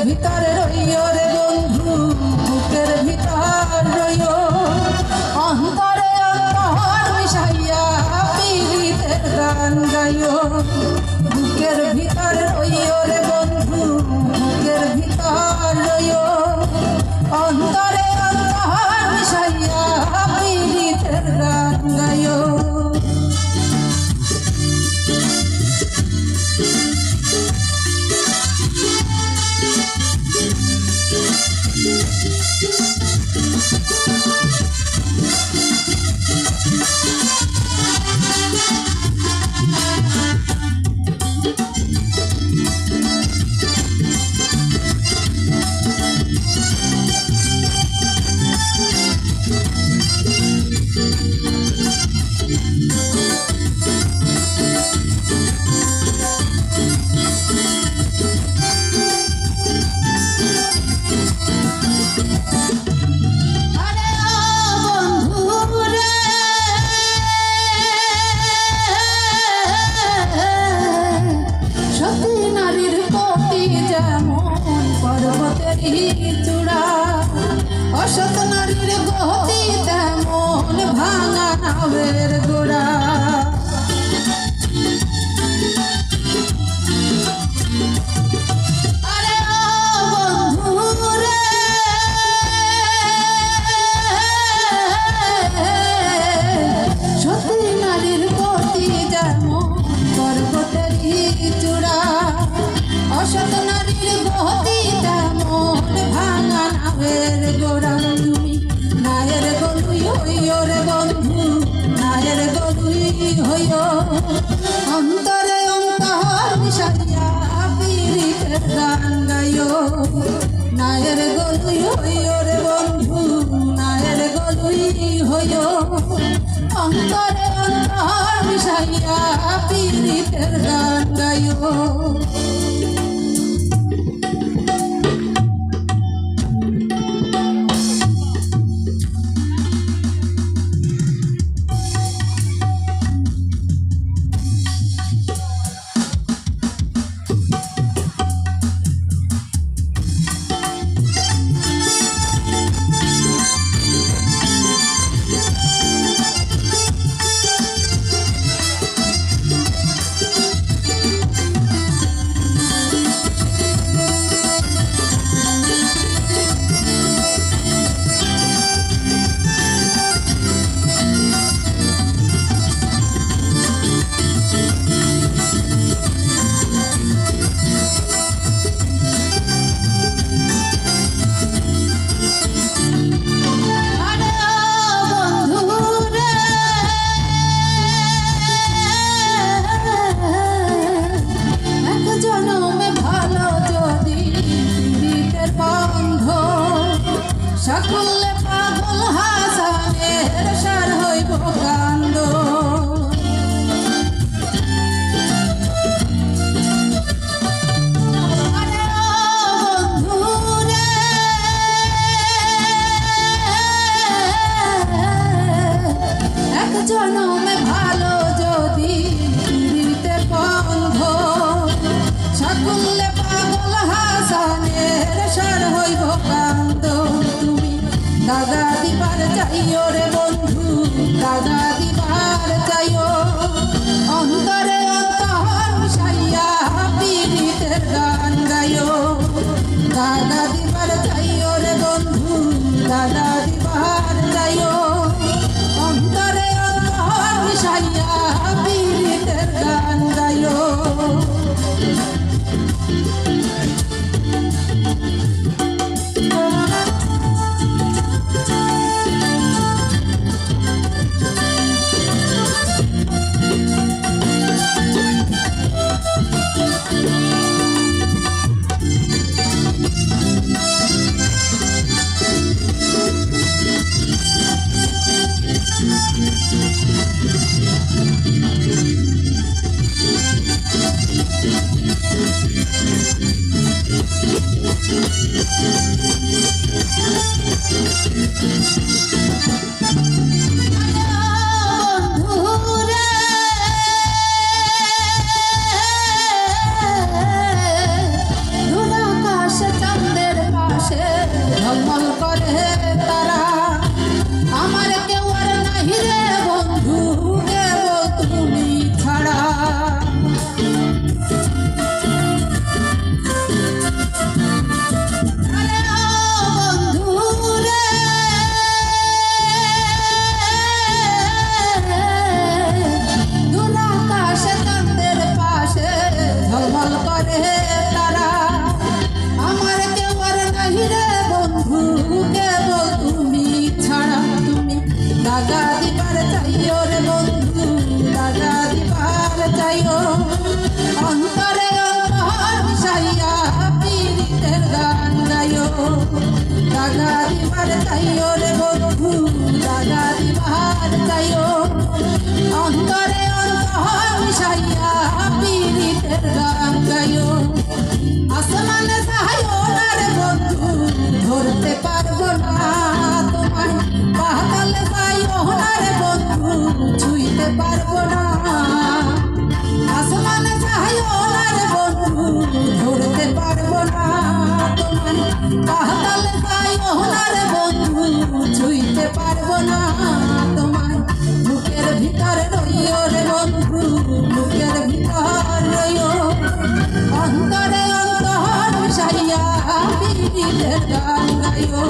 ভিতরে রইও রে বন্ধু, বুকের ভিতর রইও, অন্তরে অন্তর মিশাইয়া পীড়িতের গান গাইও। বুকের ভিতর রইও রে বন্ধু, বুকের ভিতর রইও, অন্তরে অন্তর মিশাইয়া পীড়িতের গান গাইও। চূড়া অসৎ নারীর গতি তেমন ভাঙা নাবের গোড়া। আরে বন্ধু রে, সতী নারীর গতি যেমন পর্বতেরই চূড়া, অসৎ নারীর গতি তেমন ভাঙা নাবের গোড়া। তুমি নায়ের গলুই হইও রে বন্ধু, নায়ের গলুই হইও, অন্তরে অন্তর মিশাইয়া পীড়িতের গান গাইও। নায়ের গলুই হইও রে বন্ধু, নায়ের গলুই হইও, অন্তরে অন্তর মিশাইয়া পীড়িতের গান গাইও। সকলে পাগল হাসানের সার হইব কান্দ। এক জনমে ভালো যদি দিতে বন্ধ, সকলে পাগল হাসানের সার হইব কান্দ। দাগা দিবার চাইও রে বন্ধু, দাগা দিবার চাইও, অন্তরে অন্তর মিশাইয়া পীড়িতের গান গাইও। দাগা দিবার চাইও রে বন্ধু, দাগা দিবার চাইও, অন্তরে অন্তর মিশাইয়া পীড়িতের গান গাইও। দাগা দিবার চাইও রে বন্ধু দাগা দিবার চাইও অন্তরে অন্তর মিশাইয়া পীড়িতের গান গাইও আসমানে চাইও না রে বন্ধু ধরতে পারবো না তোমায় পাতালে চাইও না রে বন্ধু ছুঁইতে পারবো না আসমানে চাইও না রে বন্ধু ধরতে পারবো না তোমায় পাতালে চাইও না রে বন্ধু ছুঁইতে পারবো না তোমায় বুকের ভিতর রইও রে বন্ধু বুকের ভিতর রইও অন্তরে অন্তর মিশাইয়া পীড়িতের গান গাইও